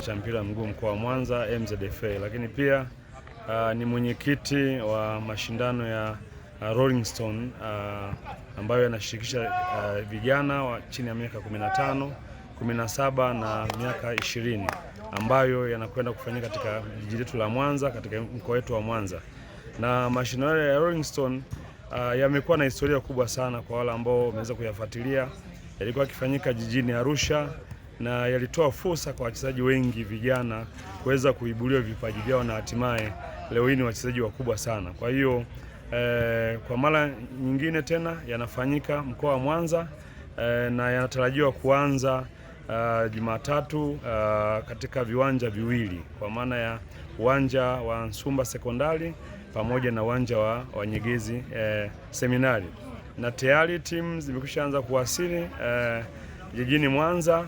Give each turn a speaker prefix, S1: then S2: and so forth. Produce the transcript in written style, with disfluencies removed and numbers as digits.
S1: cha mpira mguu mkoa wa Mwanza MZFA, lakini pia ni mwenyekiti wa mashindano ya Rolling Stone ambayo yanashirikisha vijana wa chini ya miaka 15, 17 na miaka 20 ambayo yanakwenda kufanyika katika jiji letu la Mwanza, katika mkoa wetu wa Mwanza. Na mashindano ya Rolling Stone yamekuwa na historia kubwa sana kwa wale ambao wameweza kuyafuatilia. Yalikuwa yakifanyika jijini Arusha na yalitoa fursa kwa wachezaji wengi vijana kuweza kuibuliwa vipaji vyao na hatimaye leo hii ni wachezaji wakubwa sana. Kwa hiyo kwa mara nyingine tena yanafanyika mkoa wa Mwanza na yanatarajiwa kuanza Jumatatu katika viwanja viwili, kwa maana ya uwanja wa Nsumba Sekondari pamoja na uwanja wa Nyegezi Seminari, na tayari timu zimekwishaanza kuwasili jijini Mwanza.